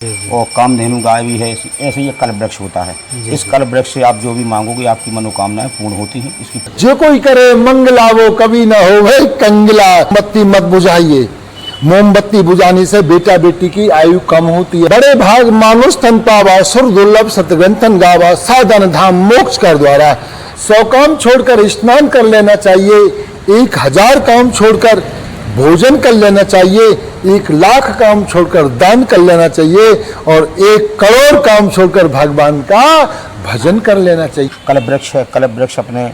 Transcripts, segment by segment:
और कामधेनु गाय भी है। ऐसे ये कल्प वृक्ष होता है। इस कल्प वृक्ष से आप जो भी मांगोगे आपकी मनोकामनाएं पूर्ण होती हैं। इसकी जो कोई करे मंगला वो कभी न हो भाई कंगला। मोमबत्ती मत बुझाइए, मोमबत्ती बुझाने से बेटा बेटी की आयु कम होती है। बड़े भाग मानुष तन पावा, सुर दुर्लभ सतग्रंथन गावा, साधन धाम मोक्ष कर द्वारा। 100 काम छोड़कर स्नान कर लेना चाहिए, 1000 काम छोड़कर भोजन कर लेना चाहिए, 1,00,000 काम छोड़कर दान कर लेना चाहिए और 1 करोड़ काम छोड़कर भगवान का भजन कर लेना चाहिए। कल्प वृक्ष है। कल्प वृक्ष अपने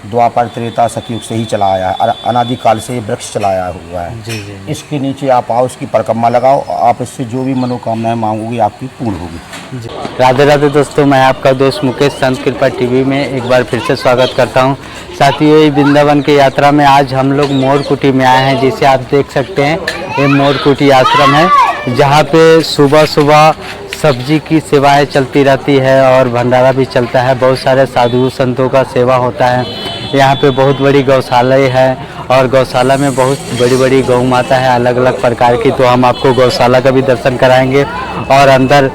द्वापर त्रेता सतयुग से ही चला आया है। अनादिकाल से ये वृक्ष चलाया हुआ है। जी। इसके नीचे आप आओ, इसकी परिक्रमा लगाओ, आप इससे जो भी मनोकामनाएं मांगोगी आपकी पूर्ण होगी। राधे राधे दोस्तों, मैं आपका दोस्त मुकेश संत कृपा टीवी में एक बार फिर से स्वागत करता हूं। साथियों, ये वृंदावन की यात्रा में आज हम लोग मोरकुटी में आए हैं। जिसे आप देख सकते हैं, ये मोरकुटी आश्रम है, जहां पे सुबह सुबह सब्जी की सेवाएं चलती रहती है और भंडारा भी चलता है। बहुत सारे साधु संतों का सेवा होता है। यहाँ पे बहुत बड़ी गौशाला है और गौशाला में बहुत बड़ी बड़ी गौ माता है अलग अलग प्रकार की। तो हम आपको गौशाला का भी दर्शन कराएंगे और अंदर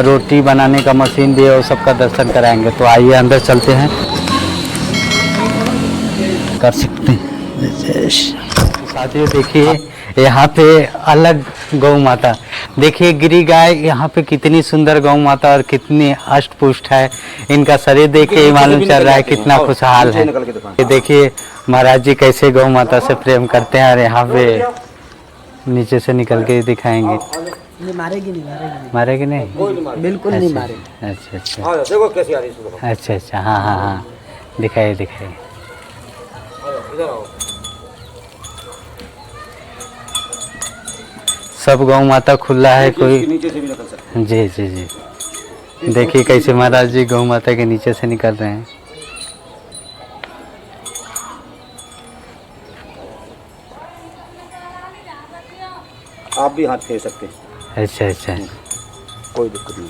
रोटी बनाने का मशीन भी है, वो सब का दर्शन कराएंगे। तो आइए अंदर चलते हैं, कर सकते हैं। साथियों देखिए, यहाँ पे अलग गौ माता, देखिए गिरी गाय, यहाँ पे कितनी सुंदर गौ माता और कितनी अष्ट पुष्ट है। इनका शरीर देख के ही मालूम चल रहा है कितना खुशहाल है। ये देखिए महाराज जी कैसे गौ माता से प्रेम करते हैं। और यहाँ पे नीचे से निकल के दिखाएंगे। मारेगी नहीं, बिल्कुल नहीं मारे। अच्छा अच्छा अच्छा, हाँ हाँ हाँ, दिखाइए दिखाइए। सब गौ माता खुला है, कोई नीचे से भी निकल सकते हैं। जी जी जी, देखिए कैसे महाराज जी गौ माता के नीचे से निकल रहे हैं। आप भी हाथ फेर सकते हैं। अच्छा अच्छा, कोई दिक्कत नहीं।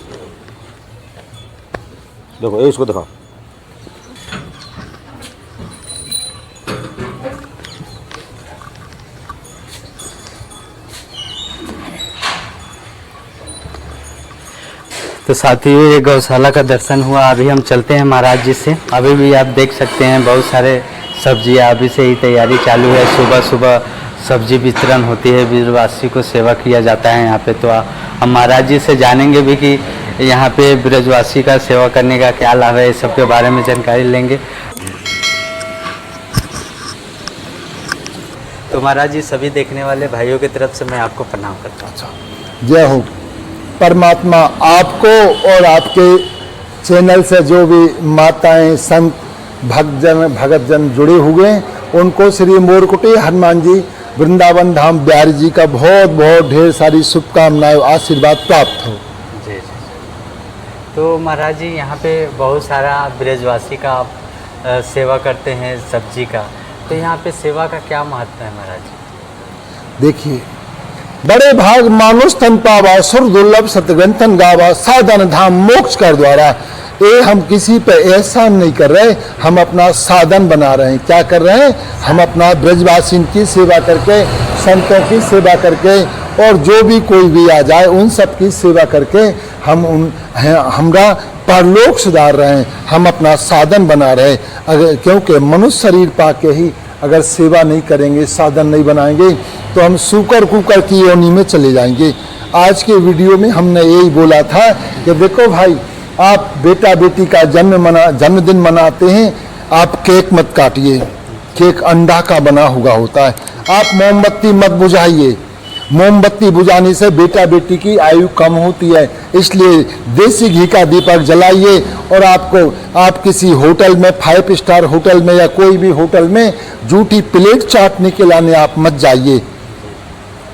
देखो ये इसको दिखाओ। तो साथियों, ये गौशाला का दर्शन हुआ। अभी हम चलते हैं महाराज जी से। अभी भी आप देख सकते हैं बहुत सारे सब्जियां, अभी से ही तैयारी चालू है। सुबह सुबह सब्जी वितरण होती है, ब्रजवासी को सेवा किया जाता है यहाँ पे। तो हम महाराज जी से जानेंगे भी कि यहाँ पे ब्रजवासी का सेवा करने का क्या लाभ है, इस सब के बारे में जानकारी लेंगे। तो महाराज जी, सभी देखने वाले भाइयों की तरफ से मैं आपको प्रणाम करता हूँ। जय हो। परमात्मा आपको और आपके चैनल से जो भी माताएं, संत, भगत जन जुड़े हुए हैं, उनको श्री मोरकुटी हनुमान जी वृंदावन धाम बिहारी जी का बहुत बहुत ढेर सारी शुभकामनाएं, आशीर्वाद प्राप्त हो। जी जी। तो महाराज जी, यहाँ पे बहुत सारा ब्रजवासी का आप सेवा करते हैं सब्जी का, तो यहाँ पे सेवा का क्या महत्व है महाराज जी? देखिए, बड़े भाग मानुष तन पावा, सुर दुर्लभ सतग्रंथन गावा, साधन धाम मोक्ष कर द्वारा। ये हम किसी पे एहसान नहीं कर रहे, हम अपना साधन बना रहे हैं। क्या कर रहे हैं? हम अपना ब्रजवासी की सेवा करके, संतों की सेवा करके, और जो भी कोई भी आ जाए उन सब की सेवा करके हम हमरा परलोक सुधार रहे हैं। हम अपना साधन बना रहे हैं। क्योंकि मनुष्य शरीर पाके ही अगर सेवा नहीं करेंगे, साधन नहीं बनाएंगे, तो हम सूकर कुकर की योनि में चले जाएंगे। आज के वीडियो में हमने यही बोला था कि देखो भाई, आप बेटा बेटी का जन्मदिन मनाते हैं, आप केक मत काटिए, केक अंडा का बना हुआ होता है। आप मोमबत्ती मत बुझाइए, मोमबत्ती बुझाने से बेटा बेटी की आयु कम होती है। इसलिए देसी घी का दीपक जलाइए। और आप किसी होटल में, 5 स्टार होटल में या कोई भी होटल में जूठी प्लेट चाटने के लाने आप मत जाइए,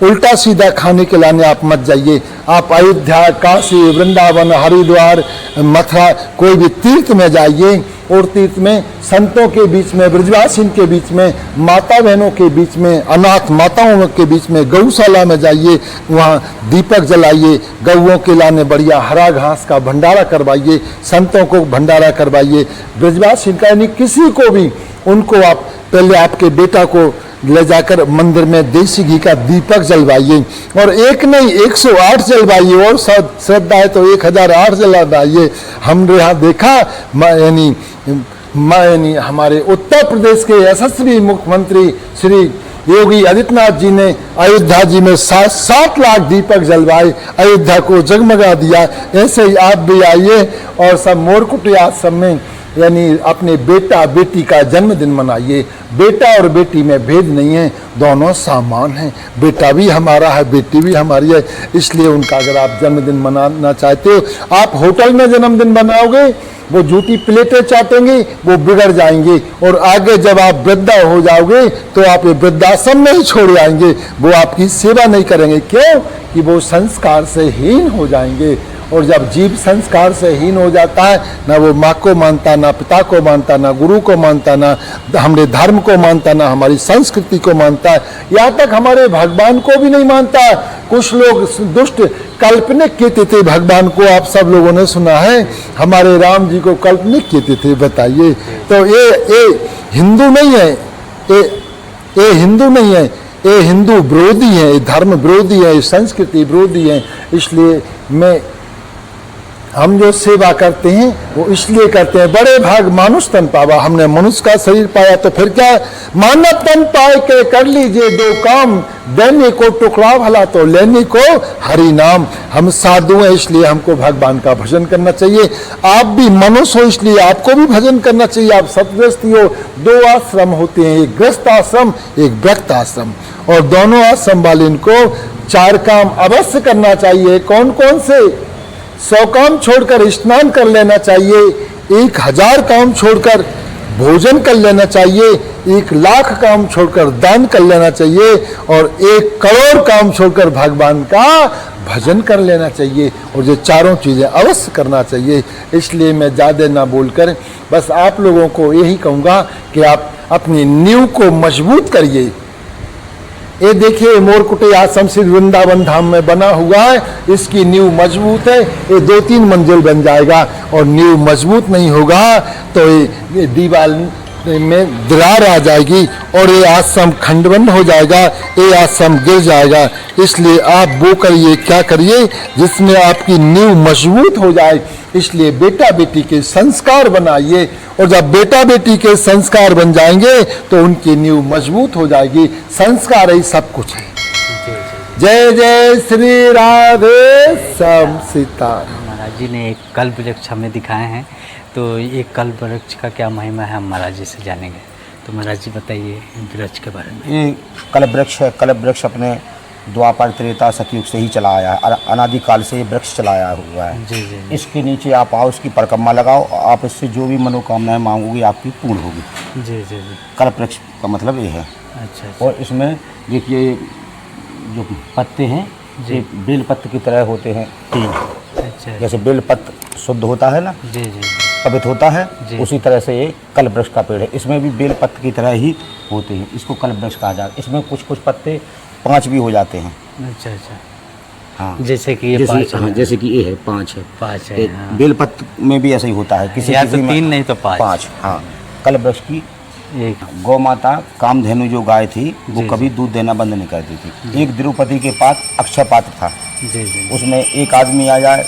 उल्टा सीधा खाने के लाने आप मत जाइए। आप अयोध्या, काशी, वृंदावन, हरिद्वार, मथुरा, कोई भी तीर्थ में जाइए और तीर्थ में संतों के बीच में, ब्रजवासी के बीच में, माता बहनों के बीच में, अनाथ माताओं के बीच में गौशाला में जाइए, वहाँ दीपक जलाइए, गौओं के लाने बढ़िया हरा घास का भंडारा करवाइए, संतों को भंडारा करवाइए। ब्रजवासी का यानी किसी को भी, उनको आप पहले आपके बेटा को ले जाकर मंदिर में देसी घी का दीपक जलवाइए, और एक नहीं 108 जलवाइए, और श्रद्धा है तो 1008 जलवाइए। हमने यहाँ देखा यानी हमारे उत्तर प्रदेश के यशस्वी मुख्यमंत्री श्री योगी आदित्यनाथ जी ने अयोध्या जी में 7 लाख दीपक जलवाए, अयोध्या को जगमगा दिया। ऐसे ही आप भी आइए और सब मोरकुटी आश्रम में यानी अपने बेटा बेटी का जन्मदिन मनाइए। बेटा और बेटी में भेद नहीं है, दोनों समान हैं। बेटा भी हमारा है, बेटी भी हमारी है, इसलिए उनका अगर आप जन्मदिन मनाना चाहते हो, आप होटल में जन्मदिन मनाओगे, वो झूठी प्लेटें चाटेंगे, वो बिगड़ जाएंगे, और आगे जब आप वृद्धा हो जाओगे तो आप ये वृद्धाश्रम में ही छोड़ आएंगे, वो आपकी सेवा नहीं करेंगे। क्यों? कि वो संस्कार से हीन हो जाएंगे। और जब जीव संस्कार से हीन हो जाता है, ना वो माँ को मानता, ना पिता को मानता, ना गुरु को मानता, ना हमारे धर्म को मानता, ना हमारी संस्कृति को मानता है, यहाँ तक हमारे भगवान को भी नहीं मानता। कुछ लोग दुष्ट काल्पनिक कहते थे भगवान को, आप सब लोगों ने सुना है, हमारे राम जी को काल्पनिक कहते थे। बताइए, तो ये हिंदू नहीं है, ये हिंदू नहीं है, ये हिंदू विरोधी है, ये धर्म विरोधी है, संस्कृति विरोधी है। इसलिए हम जो सेवा करते हैं वो इसलिए करते हैं। बड़े भाग मानुष तन पावा, हमने मनुष्य का शरीर पाया, तो फिर क्या, मानव तन पाए के कर लीजिए 2 काम, देने को टुकड़ा भला तो लेने को हरि नाम। हम साधु हैं इसलिए हमको भगवान का भजन करना चाहिए। आप भी मनुष्य हो इसलिए आपको भी भजन करना चाहिए। आप सतगृहस्थी हो, 2 आश्रम होते हैं, एक गृहस्थ आश्रम, एक व्यक्त आश्रम, और दोनों आश्रम वाले को 4 काम अवश्य करना चाहिए। कौन कौन से? 100 काम छोड़कर स्नान कर लेना चाहिए, 1000 काम छोड़कर भोजन कर लेना चाहिए, 1 लाख काम छोड़कर दान कर लेना चाहिए, और 1 करोड़ काम छोड़कर भगवान का भजन कर लेना चाहिए। और ये चारों चीज़ें अवश्य करना चाहिए। इसलिए मैं ज़्यादा ना बोलकर बस आप लोगों को यही कहूँगा कि आप अपनी नींव को मजबूत करिए। ये देखिए मोरकुटी आश्रम श्री वृंदावन धाम में बना हुआ है, इसकी नींव मजबूत है, ये 2-3 मंजिल बन जाएगा। और नींव मजबूत नहीं होगा तो ये दीवार में दरार आ जाएगी और ये आश्रम खंडबंद हो जाएगा, ये आश्रम गिर जाएगा। इसलिए आप वो करिए, क्या करिए जिसमें आपकी नींव मजबूत हो जाए। इसलिए बेटा बेटी के संस्कार बनाइए, और जब बेटा बेटी के संस्कार बन जाएंगे तो उनकी नींव मजबूत हो जाएगी। संस्कार ही सब कुछ है। जय जय श्री राधे श्याम सीता। महाराज जी ने एक कल्प वृक्ष हमें दिखाए हैं, तो ये कल्प वृक्ष का क्या महिमा है हम महाराज जी से जानेंगे। तो महाराज जी बताइए वृक्ष के बारे में। ये कल्प वृक्ष है। कल्प वृक्ष अपने द्वापर त्रेता सतयुग से ही चला आया है, अनादिकाल से ये वृक्ष चलाया हुआ है। जी जी। इसके नीचे आप आओ, इसकी परिक्रमा लगाओ, आप इससे जो भी मनोकामनाएं मांगोगी आपकी पूर्ण होगी। जी जी जी। कल्प वृक्ष का मतलब ये है। अच्छा। और इसमें देखिए जो पत्ते हैं ये बेलपत्र की तरह होते हैं 3। अच्छा। जैसे बेलपत्र शुद्ध होता है ना, जी जी, पवित्र होता है, जी। उसी तरह से ये कल्प वृक्ष का पेड़ है। इसमें भी बेलपत्र की तरह ही होते हैं, इसको कल्प वृक्ष कहा जाता है। इसमें कुछ कुछ पत्ते 5 भी हो जाते हैं। अच्छा अच्छा। हाँ, जैसे कि ये 5 है। जैसे कि ये है 5 है। 5 है। हाँ। बेलपत्र में भी ऐसा ही होता है, किसी या किसी तो में 3 नहीं तो 5। 5। हाँ, कल्प वृक्ष की एक गौ माता कामधेनु जो गाय थी वो जी, कभी दूध देना बंद नहीं करती थी। एक द्रौपदी के पास अक्षय पात्र था, जी जी। उसमें एक आदमी आ जाए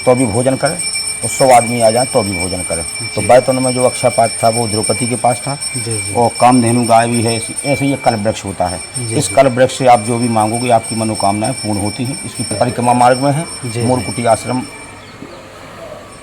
तो भी भोजन करे, और 100 आदमी आ जाए तो भी भोजन करे। तो बैतून में जो अक्षय पात्र था वो द्रौपदी के पास था, जी जी। और कामधेनु गाय भी है। ऐसे ही कल्प वृक्ष होता है। इस कल्प वृक्ष से आप जो भी मांगोगे आपकी मनोकामनाएं पूर्ण होती हैं। इसकी परिक्रमा मार्ग में है, जी। मोरकुटी आश्रम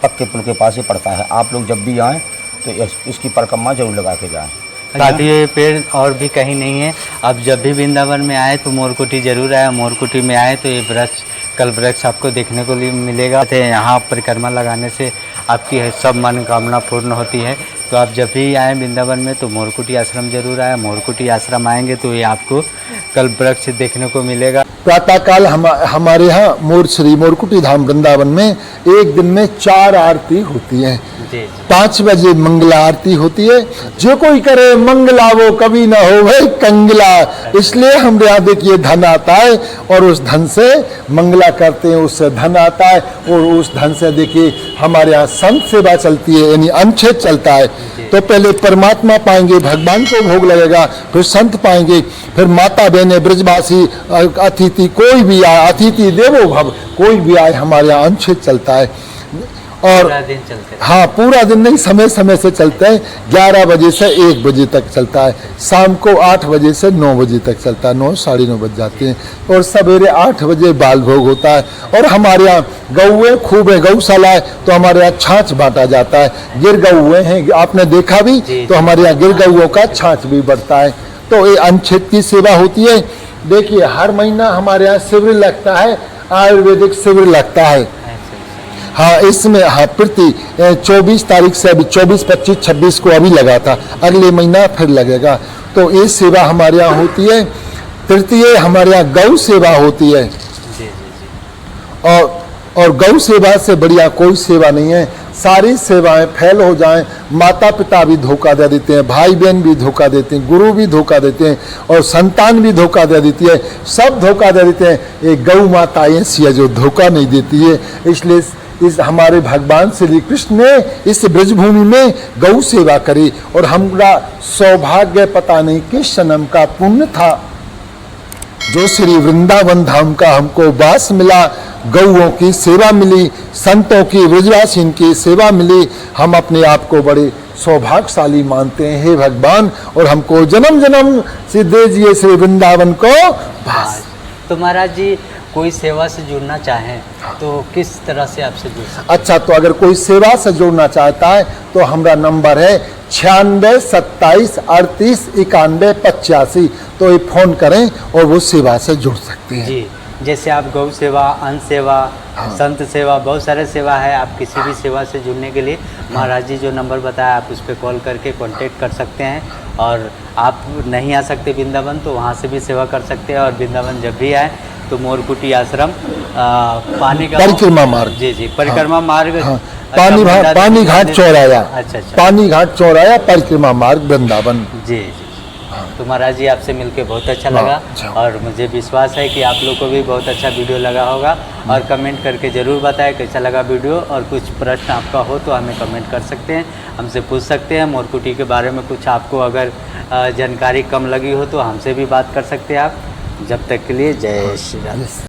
पक्के पुल के पास ही पड़ता है। आप लोग जब भी आएँ तो इसकी परिक्रमा जरूर लगा के जाएँ। साथी ये पेड़ और भी कहीं नहीं है। आप जब भी वृंदावन में आए तो मोरकुटी जरूर आए। मोरकुटी में आए तो ये वृक्ष कल्प वृक्ष आपको देखने को मिलेगा। यहाँ परिक्रमा लगाने से आपकी सब मनोकामना पूर्ण होती है। तो आप जब भी आएँ वृंदावन में तो मोरकुटी आश्रम जरूर आए। मोरकुटी आश्रम आएंगे तो ये आपको कल्प वृक्ष देखने को मिलेगा। प्रातःकाल हमारे यहाँ श्री मोरकुटी धाम वृंदावन में एक दिन में 4 आरती होती है। 5 बजे मंगला आरती होती है। जो कोई करे मंगला वो कभी ना हो भाई कंगला। इसलिए हम यहाँ देखिए धन आता है और उस धन से मंगला करते हैं, उससे धन आता है और उस धन से देखिए हमारे यहाँ संत सेवा चलती है, यानी अनुच्छेद चलता है। तो पहले परमात्मा पाएंगे, भगवान को भोग लगेगा, फिर संत पाएंगे, फिर माता बहने, ब्रजवासी, अतिथि कोई भी आए, अतिथि देवो भव, कोई भी आए, हमारे यहाँ अनुच्छेद चलता है। और पूरा दिन चलते हैं। हाँ, पूरा दिन नहीं, समय समय से चलता है। 11 बजे से 1 बजे तक चलता है, शाम को 8 बजे से 9 बजे तक चलता है, 9 साढ़े 9 बज जाते हैं, और सवेरे 8 बजे बाल भोग होता है। और हमारे यहाँ गौएँ खूब है, गौशाला है, तो हमारे यहाँ छाछ बांटा जाता है। गिर गौएँ हैं, आपने देखा भी, तो हमारे यहाँ गिर गौओं का छाछ भी बढ़ता है। तो ये अनुच्छेद की सेवा होती है। देखिए, हर महीना हमारे यहाँ शिविर लगता है, आयुर्वेदिक शिविर लगता है। हाँ, इसमें हाँ प्रति 24 तारीख से, अभी 24, 25, 26 को अभी लगा था, अगले महीना फिर लगेगा। तो ये सेवा हमारे यहाँ होती है। तृतीय हमारे यहाँ गौ सेवा होती है। और गौ सेवा से बढ़िया कोई सेवा नहीं है। सारी सेवाएं फेल हो जाएं, माता पिता भी धोखा दे देते हैं, भाई बहन भी धोखा देते हैं, गुरु भी धोखा देते हैं, और संतान भी धोखा दे देती है, सब धोखा दे देते हैं। ये गौ माता ऐसी है जो धोखा नहीं देती है। इसलिए इस हमारे भगवान श्री कृष्ण ने इस ब्रजभूमि में गौ सेवा करी, और हमारा सौभाग्य पता नहीं किस जन्म का पुण्य था जो श्री वृंदावन धाम का हमको वास मिला, गौओं की सेवा मिली, संतों की, ब्रजवासियों की सेवा मिली। हम अपने आप को बड़े सौभाग्यशाली मानते हैं, हे भगवान, और हमको जन्म जन्म से दीजिए श्री वृंदावन को वास। तो महाराज जी, कोई सेवा से जुड़ना चाहें तो किस तरह से आपसे जुड़ सकते हैं? अच्छा, तो अगर कोई सेवा से जुड़ना चाहता है तो हमारा नंबर है 96 27 38 91 85। तो ये फोन करें और वो सेवा से जुड़ सकते हैं। जी, जैसे आप गौ सेवा, अन्न सेवा, संत सेवा, बहुत सारे सेवा है। आप किसी भी सेवा से जुड़ने के लिए महाराज जी जो नंबर बताया, आप उस पर कॉल करके कांटेक्ट कर सकते हैं। और आप नहीं आ सकते वृंदावन, तो वहाँ से भी सेवा कर सकते हैं। और वृंदावन जब भी आए तो मोरकुटी आश्रम, पानी का परिक्रमा मार्ग, जी परिक्रमा मार्ग, पानी घाट चौराया, अच्छा, पानी घाट चौराया, परिक्रमा मार्ग, वृंदावन। जी। तो महाराज जी, आपसे मिलके बहुत अच्छा लगा, और मुझे विश्वास है कि आप लोग को भी बहुत अच्छा वीडियो लगा होगा। और कमेंट करके ज़रूर बताएं कैसा लगा वीडियो, और कुछ प्रश्न आपका हो तो हमें कमेंट कर सकते हैं, हमसे पूछ सकते हैं। मोरकुटी के बारे में कुछ आपको अगर जानकारी कम लगी हो तो हमसे भी बात कर सकते हैं आप। जब तक के लिए जय श्री राम।